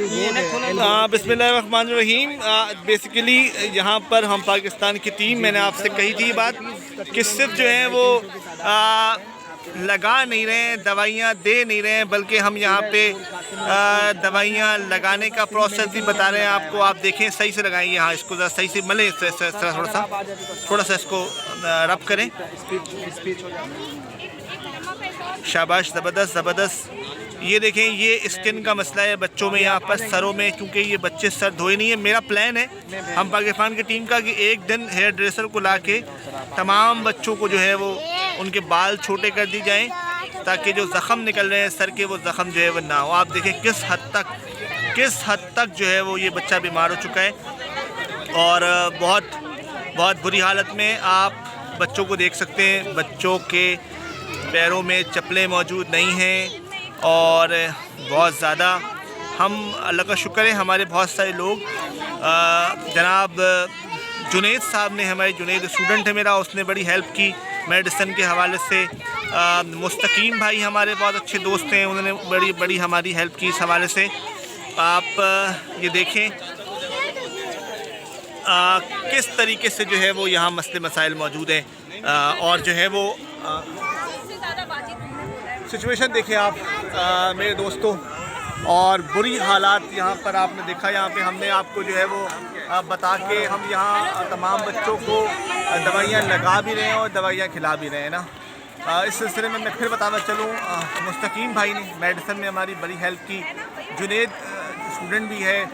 बिस्मिल्लाहिर्रहमानिर्रहीम। बेसिकली यहाँ पर हम पाकिस्तान की टीम, मैंने आपसे कही थी ये बात कि सिर्फ जो है वो लगा नहीं रहे हैं, दवाइयाँ दे नहीं रहे हैं, बल्कि हम यहाँ पे दवाइयाँ लगाने का प्रोसेस भी बता रहे हैं आपको। आप देखें, सही से लगाएंगे, यहाँ इसको ज़रा सही से मलें, थोड़ा सा इसको रब करें। शाबाश, ज़बरदस्त ज़बरदस्त। ये देखें, ये स्किन का मसला है बच्चों में, यहाँ पर सरों में, क्योंकि ये बच्चे सर धोए नहीं है। मेरा प्लान है हम पाकिस्तान की टीम का कि एक दिन हेयर ड्रेसर को ला के तमाम बच्चों को जो है वो उनके बाल छोटे कर दी जाएं, ताकि जो ज़ख़म निकल रहे हैं सर के, वो ज़ख़म जो है वो ना हो। आप देखें किस हद तक जो है वो ये बच्चा बीमार हो चुका है, और बहुत बुरी हालत में आप बच्चों को देख सकते हैं। बच्चों के पैरों में चप्पलें मौजूद नहीं हैं, और बहुत ज़्यादा हम, अल्लाह का शुक्र है, हमारे बहुत सारे लोग, जनाब जुनैद साहब ने, हमारे जुनैद स्टूडेंट है मेरा, उसने बड़ी हेल्प की मेडिसिन के हवाले से। मुस्तकीम भाई हमारे बहुत अच्छे दोस्त हैं, उन्होंने बड़ी हमारी हेल्प की इस हवाले से। आप ये देखें किस तरीके से जो है वो यहाँ मसले मसाइल मौजूद हैं, और जो है वो सिचुएशन देखें आप मेरे दोस्तों, और बुरी हालात यहाँ पर आपने देखा। यहाँ पे हमने आपको जो है वो बता के हम यहाँ तमाम बच्चों को दवाइयाँ लगा भी रहे हैं और दवाइयाँ खिला भी रहे हैं ना। इस सिलसिले में मैं फिर बताना चलूँ, मुस्तकीम भाई ने मेडिसिन में हमारी बड़ी हेल्प की। जुनैद स्टूडेंट भी है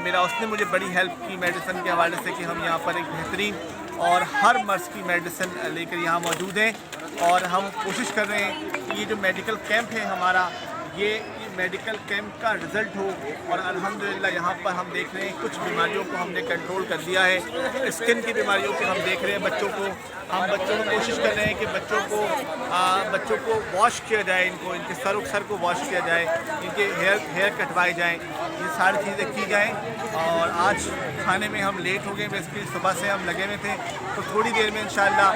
मेरा, उसने मुझे बड़ी हेल्प की मेडिसिन के हवाले से कि हम यहाँ पर एक बेहतरीन और हर मर्ज़ की मेडिसिन लेकर यहाँ मौजूद हैं। और हम कोशिश कर रहे हैं कि ये जो मेडिकल कैंप है हमारा, ये मेडिकल कैंप का रिज़ल्ट हो, और अल्हम्दुलिल्लाह यहाँ पर हम देख रहे हैं कुछ बीमारियों को हमने कंट्रोल कर दिया है। स्किन की बीमारियों को हम देख रहे हैं, बच्चों को कोशिश कर रहे हैं कि बच्चों को वॉश किया जाए, इनके सर को वॉश किया जाए, इनके हेयर कटवाए जाएँ, ये सारी चीज़ें की जाएँ। और आज खाने में हम लेट हो गए, बेसिकली सुबह से हम लगे हुए थे, तो थोड़ी देर में इंशाअल्लाह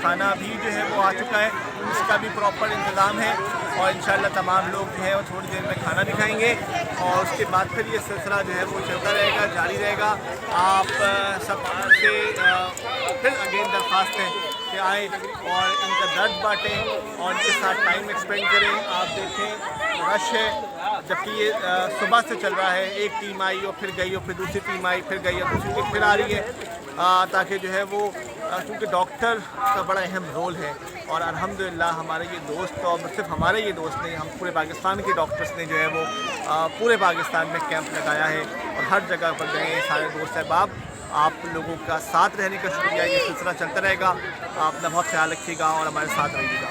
खाना भी जो है वो आ चुका है, इसका भी प्रॉपर इंतज़ाम है, और इंशाअल्लाह तमाम लोग जो है वो थोड़ी देर में खाना भी खाएंगे, और उसके बाद फिर ये सिलसिला जो है वो चलता रहेगा, जारी रहेगा। आप सबसे फिर अगेन दरख्वास्त है कि आए और इनका दर्द बांटें और इनके साथ टाइम एक्सपेंड करें। आप देखें रश है, जबकि ये सुबह से चल रहा है। एक टीम आई और फिर गई, और फिर दूसरी टीम आई, फिर गई, और दूसरी टीम फिर आ रही है, ताकि जो है वो, क्योंकि डॉक्टर का बड़ा अहम रोल है। और अल्हम्दुलिल्लाह हमारे ये दोस्त, और सिर्फ हमारे ये दोस्त नहीं, हम पूरे पाकिस्तान के डॉक्टर्स ने जो है वो पूरे पाकिस्तान में कैंप लगाया है, और हर जगह पर गए हैं सारे दोस्त अहबाब। आप लोगों का साथ रहने का शुक्रिया। ये सिलसिला चलता रहेगा, आप अपना बहुत ख्याल रखिएगा और हमारे साथ रहिएगा।